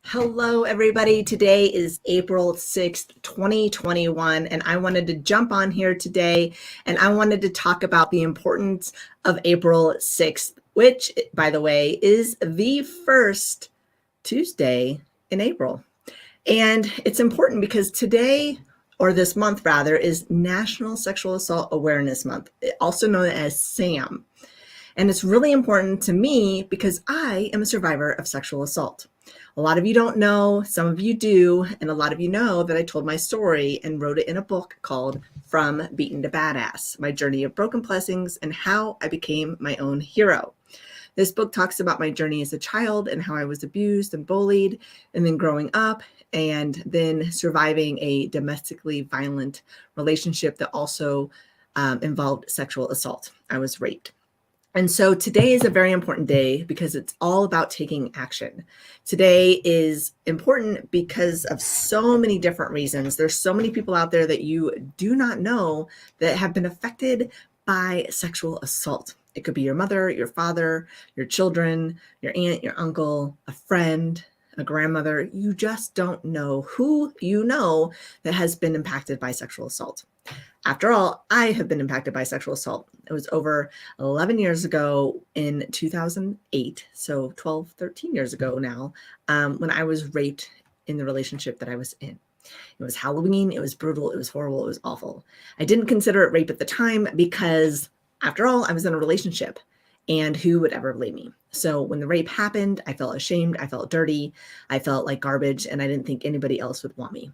Hello, everybody. Today is April 6th, 2021, and I wanted to jump on here today and I wanted to talk about the importance of April 6th, which, by the way, is the first Tuesday in April. And it's important because today, or this month rather, is National Sexual Assault Awareness Month, also known as SAM. And it's really important to me because I am a survivor of sexual assault. A lot of you don't know, some of you do, and a lot of you know that I told my story and wrote it in a book called From Beaten to Badass, My Journey of Broken Blessings and How I Became My Own Hero. This book talks about my journey as a child and how I was abused and bullied, and then growing up, and then surviving a domestically violent relationship that also involved sexual assault. I was raped. And so today is a very important day because it's all about taking action. Today is important because of so many different reasons. There's so many people out there that you do not know that have been affected by sexual assault. It could be your mother, your father, your children, your aunt, your uncle, a friend, a grandmother. You just don't know who you know that has been impacted by sexual assault. After all, I have been impacted by sexual assault. It was over 11 years ago in 2008, so 12, 13 years ago now, when I was raped in the relationship that I was in. It was Halloween, it was brutal, it was horrible, it was awful. I didn't consider it rape at the time because, after all, I was in a relationship, and who would ever blame me? So when the rape happened, I felt ashamed, I felt dirty, I felt like garbage, and I didn't think anybody else would want me.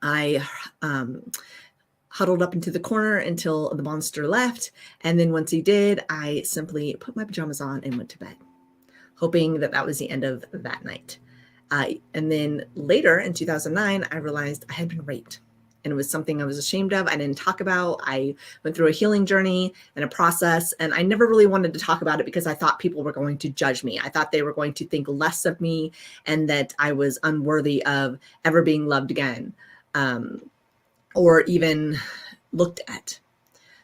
I huddled up into the corner until the monster left. And then once he did, I simply put my pajamas on and went to bed, hoping that that was the end of that night. And then later in 2009, I realized I had been raped. And it was something I was ashamed of. I didn't talk about. I went through a healing journey and a process, and I never really wanted to talk about it because I thought people were going to judge me. I thought they were going to think less of me and that I was unworthy of ever being loved again. Or even looked at.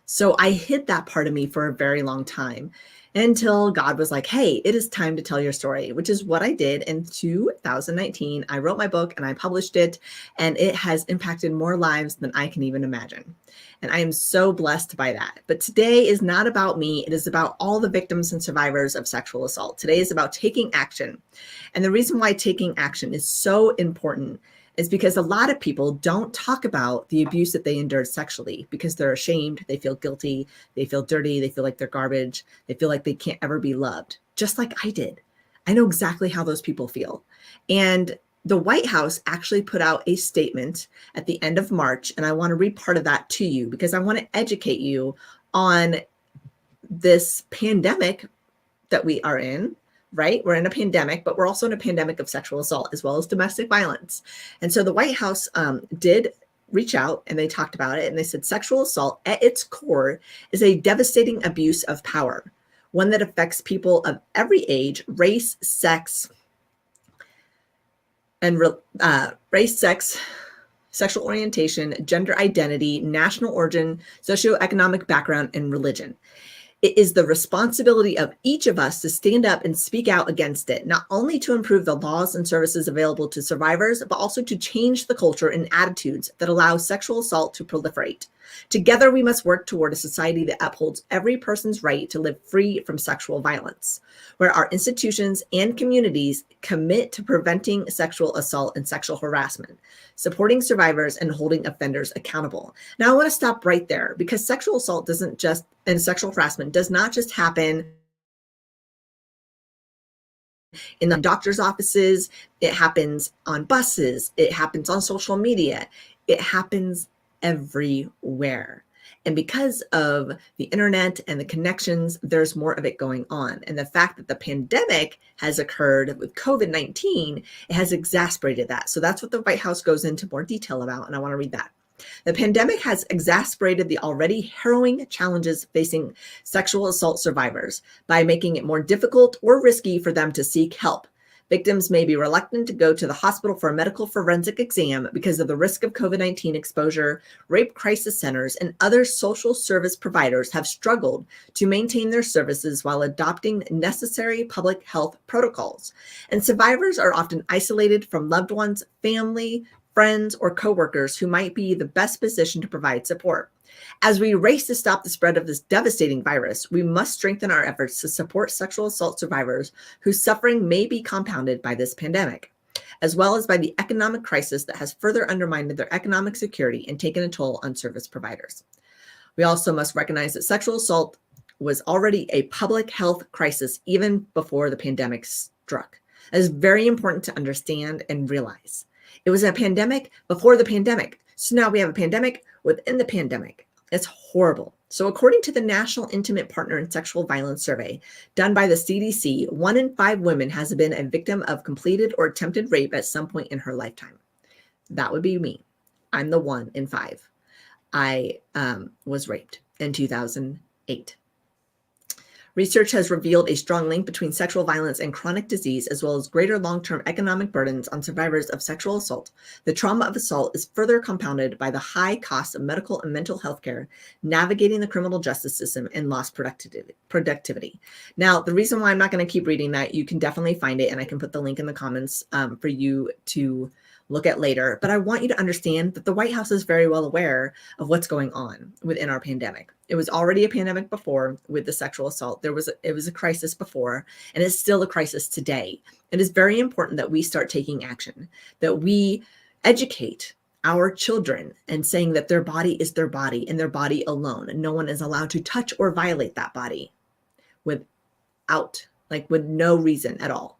So I hid that part of me for a very long time until God was like, hey, it is time to tell your story, which is what I did in 2019. I wrote my book and I published it, and it has impacted more lives than I can even imagine. And I am so blessed by that. But today is not about me. It is about all the victims and survivors of sexual assault. Today is about taking action. And the reason why taking action is so important is because a lot of people don't talk about the abuse that they endured sexually because they're ashamed, they feel guilty, they feel dirty, they feel like they're garbage, they feel like they can't ever be loved, just like I did. I know exactly how those people feel. And the White House actually put out a statement at the end of March, and I want to read part of that to you because I want to educate you on this pandemic that we are in. Right? We're in a pandemic, but we're also in a pandemic of sexual assault as well as domestic violence. And so the White House did reach out and they talked about it, and they said sexual assault at its core is a devastating abuse of power, one that affects people of every age, race, sex, sexual orientation, gender identity, national origin, socioeconomic background, and religion. It is the responsibility of each of us to stand up and speak out against it, not only to improve the laws and services available to survivors, but also to change the culture and attitudes that allow sexual assault to proliferate. Together, we must work toward a society that upholds every person's right to live free from sexual violence, where our institutions and communities commit to preventing sexual assault and sexual harassment, supporting survivors, and holding offenders accountable. Now, I want to stop right there because sexual assault and sexual harassment does not just happen in the doctor's offices. It happens on buses. It happens on social media. It happens everywhere. And because of the internet and the connections, there's more of it going on. And the fact that the pandemic has occurred with COVID-19, it has exacerbated that. So that's what the White House goes into more detail about. And I want to read that. The pandemic has exacerbated the already harrowing challenges facing sexual assault survivors by making it more difficult or risky for them to seek help. Victims may be reluctant to go to the hospital for a medical forensic exam because of the risk of COVID-19 exposure. Rape crisis centers and other social service providers have struggled to maintain their services while adopting necessary public health protocols. And survivors are often isolated from loved ones, family, friends, or coworkers who might be the best position to provide support. As we race to stop the spread of this devastating virus, we must strengthen our efforts to support sexual assault survivors whose suffering may be compounded by this pandemic, as well as by the economic crisis that has further undermined their economic security and taken a toll on service providers. We also must recognize that sexual assault was already a public health crisis even before the pandemic struck. It is very important to understand and realize. It was a pandemic before the pandemic. So now we have a pandemic within the pandemic. It's horrible. So according to the National Intimate Partner in Sexual Violence Survey done by the CDC, 1 in 5 women has been a victim of completed or attempted rape at some point in her lifetime. That would be me. I'm the 1 in 5. I was raped in 2008. Research has revealed a strong link between sexual violence and chronic disease, as well as greater long-term economic burdens on survivors of sexual assault. The trauma of assault is further compounded by the high cost of medical and mental health care, navigating the criminal justice system, and lost productivity. Now, the reason why I'm not going to keep reading that, you can definitely find it, and I can put the link in the comments for you to look at later. But I want you to understand that the White House is very well aware of what's going on within our pandemic. It was already a pandemic before with the sexual assault. It was a crisis before, and it's still a crisis today. It is very important that we start taking action, that we educate our children and saying that their body is their body and their body alone. And no one is allowed to touch or violate that body with no reason at all.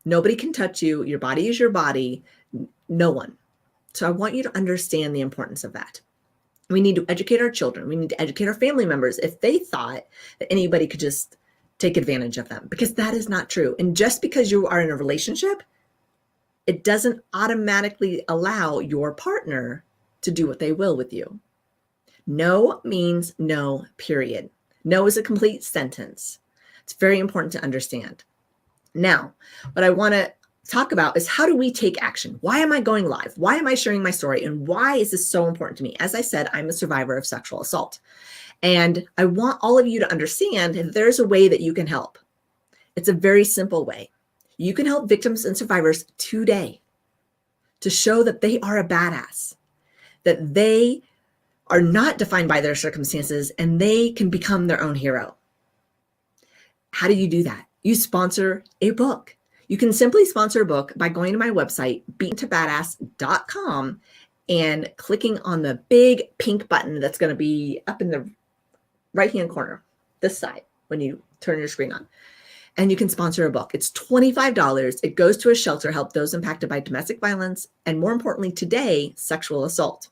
Nobody can touch you. Your body is your body. No one. So I want you to understand the importance of that. We need to educate our children. We need to educate our family members if they thought that anybody could just take advantage of them, because that is not true. And just because you are in a relationship, it doesn't automatically allow your partner to do what they will with you. No means no, period. No is a complete sentence. It's very important to understand. Now, what I want to talk about is, how do we take action? Why am I going live? Why am I sharing my story? And why is this so important to me? As I said, I'm a survivor of sexual assault. And I want all of you to understand that there's a way that you can help. It's a very simple way. You can help victims and survivors today to show that they are a badass, that they are not defined by their circumstances, and they can become their own hero. How do you do that? You sponsor a book. You can simply sponsor a book by going to my website, beatentobadass.com, and clicking on the big pink button that's going to be up in the right-hand corner, this side, when you turn your screen on. And you can sponsor a book. It's $25. It goes to a shelter, help those impacted by domestic violence, and more importantly today, sexual assault.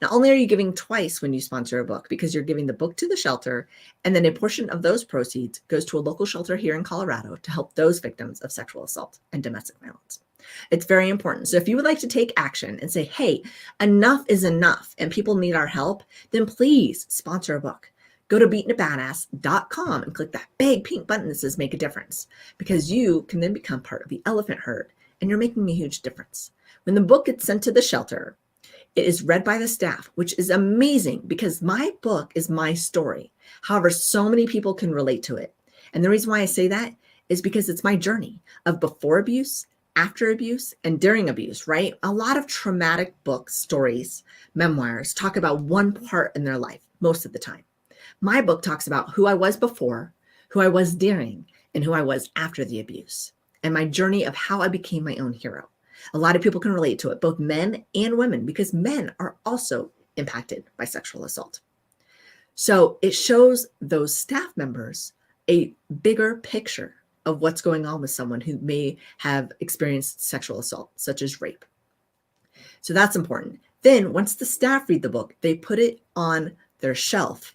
Not only are you giving twice when you sponsor a book, because you're giving the book to the shelter, and then a portion of those proceeds goes to a local shelter here in Colorado to help those victims of sexual assault and domestic violence. It's very important. So if you would like to take action and say, hey, enough is enough and people need our help, then please sponsor a book. Go to beatentobadass.com and click that big pink button that says make a difference, because you can then become part of the elephant herd, and you're making a huge difference. When the book gets sent to the shelter, it is read by the staff, which is amazing because my book is my story. However, so many people can relate to it. And the reason why I say that is because it's my journey of before abuse, after abuse, and during abuse, right? A lot of traumatic books, stories, memoirs talk about one part in their life most of the time. My book talks about who I was before, who I was during, and who I was after the abuse, and my journey of how I became my own hero. A lot of people can relate to it, both men and women, because men are also impacted by sexual assault. So it shows those staff members a bigger picture of what's going on with someone who may have experienced sexual assault, such as rape. So that's important. Then once the staff read the book, they put it on their shelf,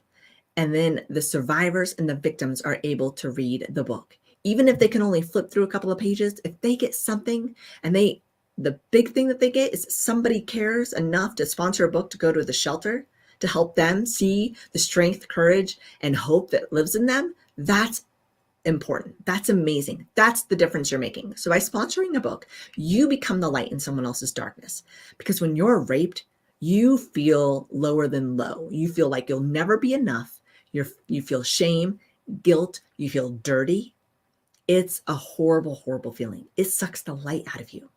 and then the survivors and the victims are able to read the book. Even if they can only flip through a couple of pages, if they get something, and the big thing that they get is somebody cares enough to sponsor a book to go to the shelter to help them see the strength, courage, and hope that lives in them. That's important. That's amazing. That's the difference you're making. So by sponsoring a book, you become the light in someone else's darkness. Because when you're raped, you feel lower than low. You feel like you'll never be enough. You feel shame, guilt, you feel dirty. It's a horrible, horrible feeling. It sucks the light out of you.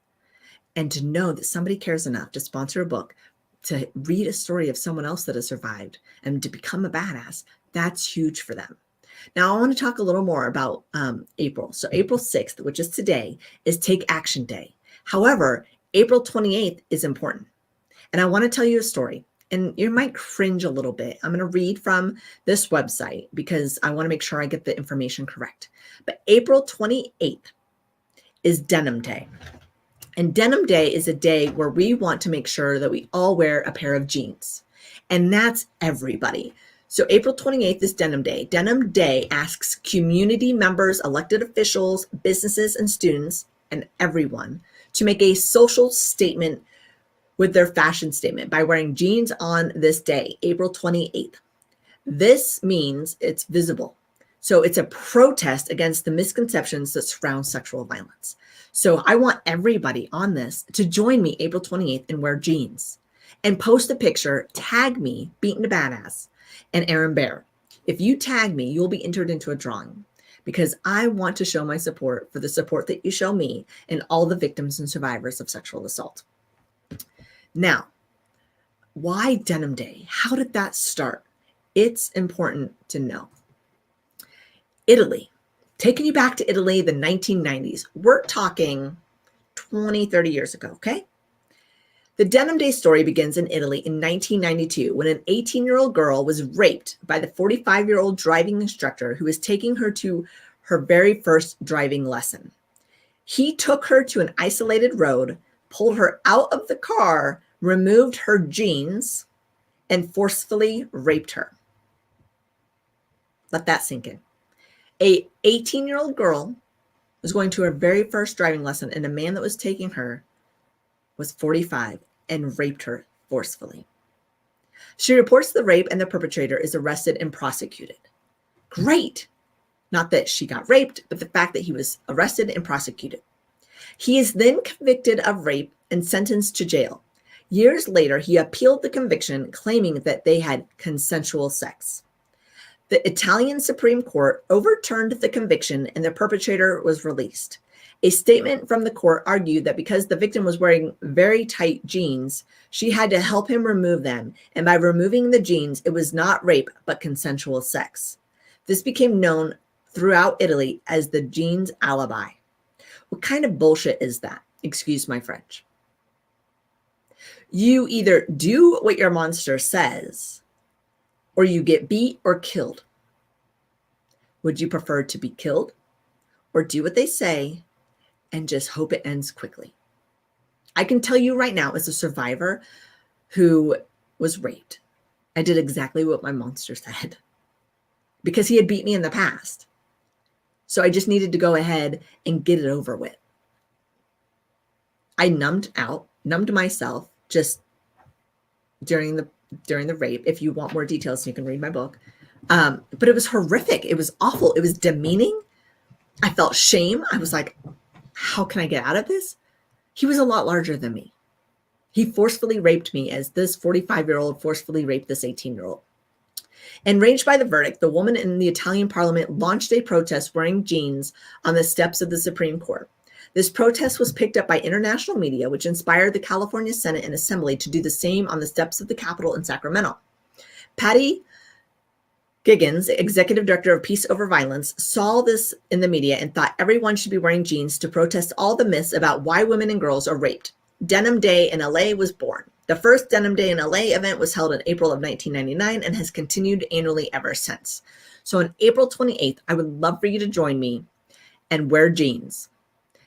And to know that somebody cares enough to sponsor a book, to read a story of someone else that has survived and to become a badass, that's huge for them. Now, I want to talk a little more about April. So April 6th, which is today, is Take Action Day. However, April 28th is important. And I want to tell you a story. And you might cringe a little bit. I'm going to read from this website because I want to make sure I get the information correct. But April 28th is Denim Day. And Denim Day is a day where we want to make sure that we all wear a pair of jeans. And that's everybody. So April 28th is Denim Day. Denim Day asks community members, elected officials, businesses, and students, and everyone to make a social statement with their fashion statement by wearing jeans on this day, April 28th. This means it's visible. So it's a protest against the misconceptions that surround sexual violence. So I want everybody on this to join me April 28th and wear jeans and post a picture, tag me, Beaten a Badass, and Aaron Bear. If you tag me, you'll be entered into a drawing because I want to show my support for the support that you show me and all the victims and survivors of sexual assault. Now, why Denim Day? How did that start? It's important to know. Italy, taking you back to Italy, the 1990s. We're talking 20, 30 years ago, okay? The Denim Day story begins in Italy in 1992 when an 18-year-old girl was raped by the 45-year-old driving instructor who was taking her to her very first driving lesson. He took her to an isolated road, pulled her out of the car, removed her jeans, and forcefully raped her. Let that sink in. A 18-year-old girl was going to her very first driving lesson, and a man that was taking her was 45 and raped her forcefully. She reports the rape and the perpetrator is arrested and prosecuted. Great. Not that she got raped, but the fact that he was arrested and prosecuted. He is then convicted of rape and sentenced to jail. Years later, he appealed the conviction, claiming that they had consensual sex. The Italian Supreme Court overturned the conviction and the perpetrator was released. A statement from the court argued that because the victim was wearing very tight jeans, she had to help him remove them, and by removing the jeans, it was not rape, but consensual sex. This became known throughout Italy as the jeans alibi. What kind of bullshit is that? Excuse my French. You either do what your monster says, or you get beat or killed. Would you prefer to be killed or do what they say and just hope it ends quickly? I can tell you right now, as a survivor who was raped, I did exactly what my monster said because he had beat me in the past. So I just needed to go ahead and get it over with. I numbed myself just during the rape. If you want more details, you can read my book. But it was horrific. It was awful. It was demeaning. I felt shame. I was like, how can I get out of this? He was a lot larger than me. He forcefully raped me as this 45-year-old forcefully raped this 18-year-old. Enraged by the verdict, the woman in the Italian parliament launched a protest wearing jeans on the steps of the Supreme Court. This protest was picked up by international media, which inspired the California Senate and Assembly to do the same on the steps of the Capitol in Sacramento. Patty Giggins, executive director of Peace Over Violence, saw this in the media and thought everyone should be wearing jeans to protest all the myths about why women and girls are raped. Denim Day in LA was born. The first Denim Day in LA event was held in April of 1999 and has continued annually ever since. So on April 28th, I would love for you to join me and wear jeans.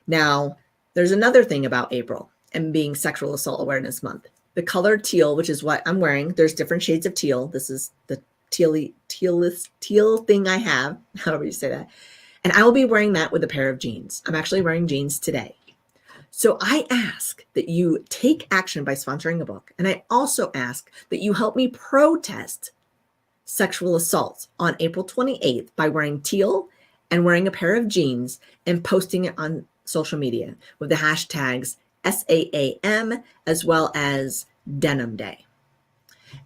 Now, there's another thing about April and being Sexual Assault Awareness Month. The color teal, which is what I'm wearing, there's different shades of teal. This is the teal thing I have, however you say that. And I will be wearing that with a pair of jeans. I'm actually wearing jeans today. So I ask that you take action by sponsoring a book. And I also ask that you help me protest sexual assault on April 28th by wearing teal and wearing a pair of jeans and posting it on social media with the hashtags SAAM as well as Denim Day.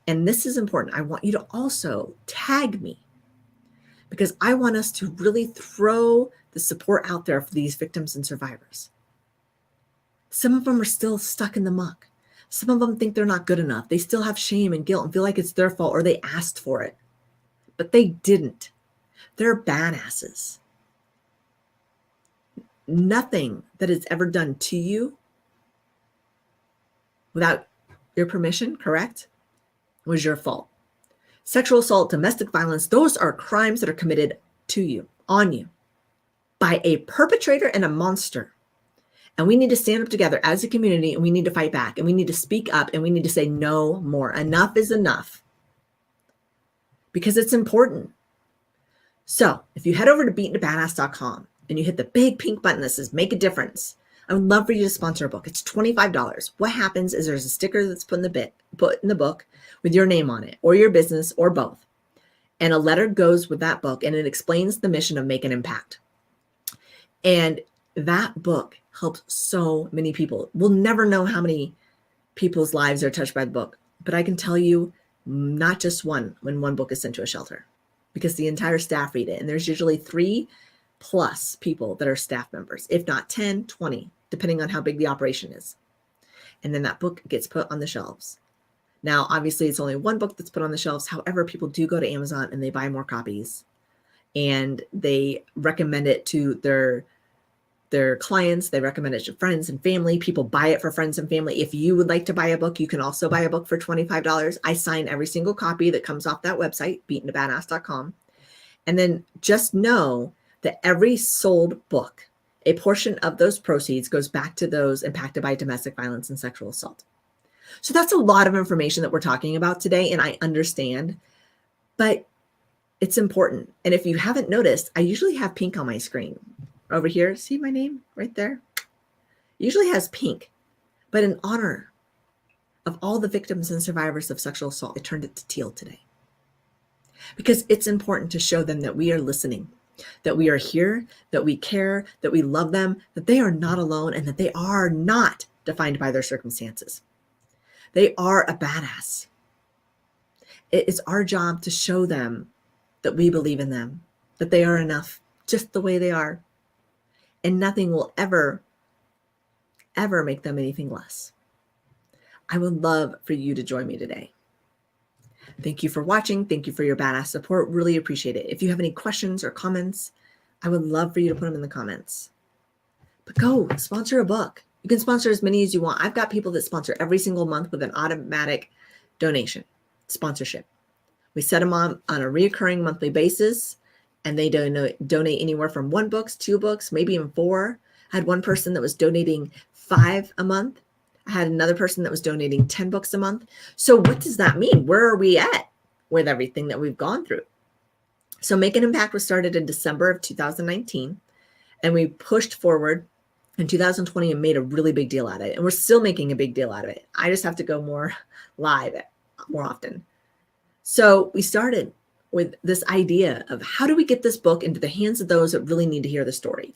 And this is important. I want you to also tag me because I want us to really throw the support out there for these victims and survivors. Some of them are still stuck in the muck. Some of them think they're not good enough. They still have shame and guilt and feel like it's their fault or they asked for it, but they didn't. They're badasses. Nothing that is ever done to you without your permission, correct, was your fault. Sexual assault, domestic violence, those are crimes that are committed to you, on you, by a perpetrator and a monster. And we need to stand up together as a community, and we need to fight back, and we need to speak up, and we need to say no more. Enough is enough. Because it's important. So if you head over to beatenabadass.com and you hit the big pink button that says make a difference, I would love for you to sponsor a book. It's $25. What happens is there's a sticker that's put in the book with your name on it, or your business, or both. And a letter goes with that book, and it explains the mission of Make an Impact. And that book helps so many people. We'll never know how many people's lives are touched by the book, but I can tell you not just one when one book is sent to a shelter, because the entire staff read it. And there's usually 3+ people that are staff members, if not 10, 20, depending on how big the operation is. And then that book gets put on the shelves. Now, obviously, it's only one book that's put on the shelves. However, people do go to Amazon and they buy more copies, and they recommend it to their clients. They recommend it to friends and family. People buy it for friends and family. If you would like to buy a book, you can also buy a book for $25. I sign every single copy that comes off that website, beatenabadass.com. And then just know that every sold book, a portion of those proceeds goes back to those impacted by domestic violence and sexual assault. So that's a lot of information that we're talking about today, and I understand, but it's important. And if you haven't noticed, I usually have pink on my screen. Over here, see my name right there? Usually has pink, but in honor of all the victims and survivors of sexual assault, I turned it to teal today. Because it's important to show them that we are listening, that we are here, that we care, that we love them, that they are not alone, and that they are not defined by their circumstances. They are a badass. It is our job to show them that we believe in them, that they are enough just the way they are. And nothing will ever make them anything less. I would love for you to join me today. Thank you for watching. Thank you for your badass support. Really appreciate it. If you have any questions or comments, I would love for you to put them in the comments. But go sponsor a book. You can sponsor as many as you want. I've got people that sponsor every single month with an automatic donation sponsorship. We set them on a reoccurring monthly basis, and they donate anywhere from 1 book, 2 books, maybe even 4. I had one person that was donating 5 a month. I had another person that was donating 10 books a month. So what does that mean? Where are we at with everything that we've gone through? So Make an Impact was started in December of 2019, and we pushed forward in 2020 and made a really big deal out of it. And we're still making a big deal out of it. I just have to go more live more often. So we started with this idea of how do we get this book into the hands of those that really need to hear the story?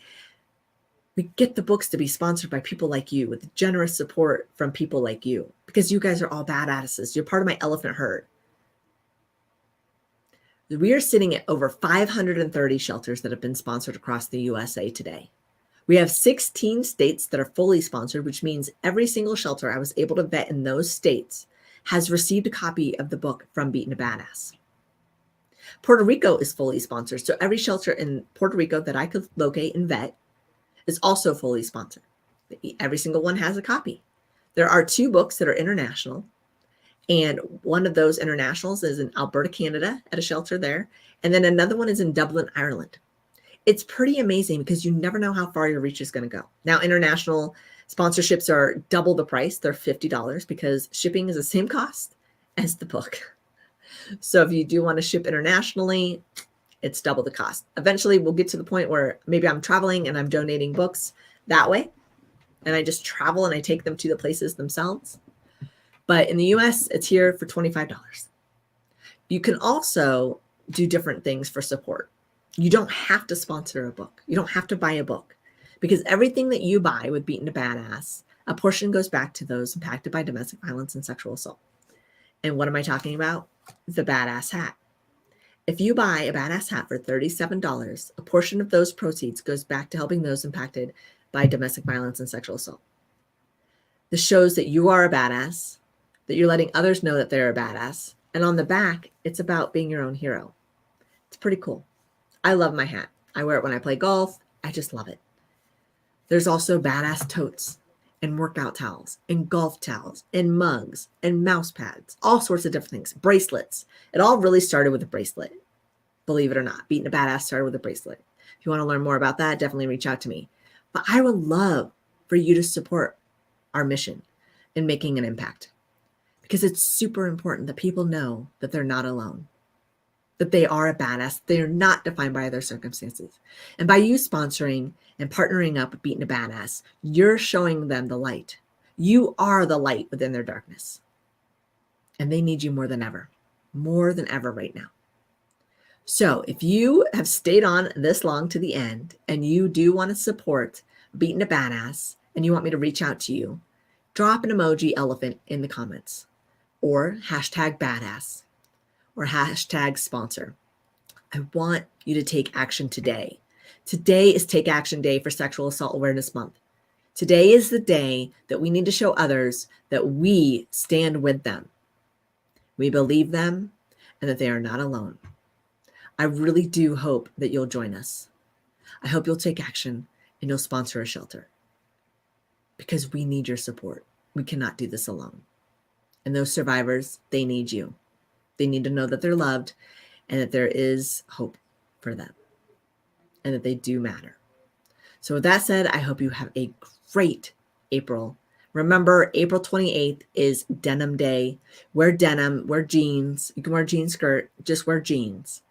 We get the books to be sponsored by people like you, with generous support from people like you, because you guys are all badasses. You're part of my elephant herd. We are sitting at over 530 shelters that have been sponsored across the USA today. We have 16 states that are fully sponsored, which means every single shelter I was able to vet in those states has received a copy of the book from Beaten a Badass. Puerto Rico is fully sponsored. So every shelter in Puerto Rico that I could locate and vet is also fully sponsored. Every single one has a copy. There are 2 books that are international. And one of those internationals is in Alberta, Canada, at a shelter there. And then another one is in Dublin, Ireland. It's pretty amazing because you never know how far your reach is going to go. Now, international sponsorships are double the price. They're $50 because shipping is the same cost as the book. So if you do want to ship internationally, it's double the cost. Eventually, we'll get to the point where maybe I'm traveling and I'm donating books that way. And I just travel and I take them to the places themselves. But in the US, it's here for $25. You can also do different things for support. You don't have to sponsor a book. You don't have to buy a book, because everything that you buy with Beaten a Badass, a portion goes back to those impacted by domestic violence and sexual assault. And what am I talking about? The badass hat. If you buy a badass hat for $37, a portion of those proceeds goes back to helping those impacted by domestic violence and sexual assault. This shows that you are a badass, that you're letting others know that they're a badass. And on the back, it's about being your own hero. It's pretty cool. I love my hat. I wear it when I play golf. I just love it. There's also badass totes and workout towels and golf towels and mugs and mouse pads, all sorts of different things, bracelets. It all really started with a bracelet. Believe it or not, Beaten a Badass started with a bracelet. If you want to learn more about that, definitely reach out to me. But I would love for you to support our mission in making an impact, because it's super important that people know that they're not alone, that they are a badass. They are not defined by their circumstances. And by you sponsoring and partnering up with Beaten a Badass, you're showing them the light. You are the light within their darkness. And they need you more than ever right now. So if you have stayed on this long to the end and you do want to support Beaten a Badass and you want me to reach out to you, drop an emoji elephant in the comments, or hashtag badass, or hashtag sponsor. I want you to take action today. Today is Take Action Day for Sexual Assault Awareness Month. Today is the day that we need to show others that we stand with them. We believe them and that they are not alone. I really do hope that you'll join us. I hope you'll take action and you'll sponsor a shelter, because we need your support. We cannot do this alone. And those survivors, they need you. They need to know that they're loved and that there is hope for them and that they do matter. So with that said, I hope you have a great April. Remember, April 28th is Denim Day. Wear denim, wear jeans. You can wear a jean skirt, just wear jeans.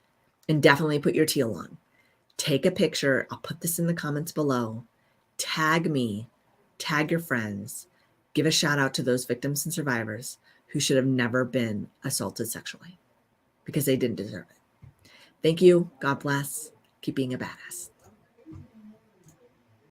And definitely put your teal on. Take a picture. I'll put this in the comments below. Tag me, tag your friends. Give a shout out to those victims and survivors who should have never been assaulted sexually, because they didn't deserve it. Thank you. God bless. Keep being a badass.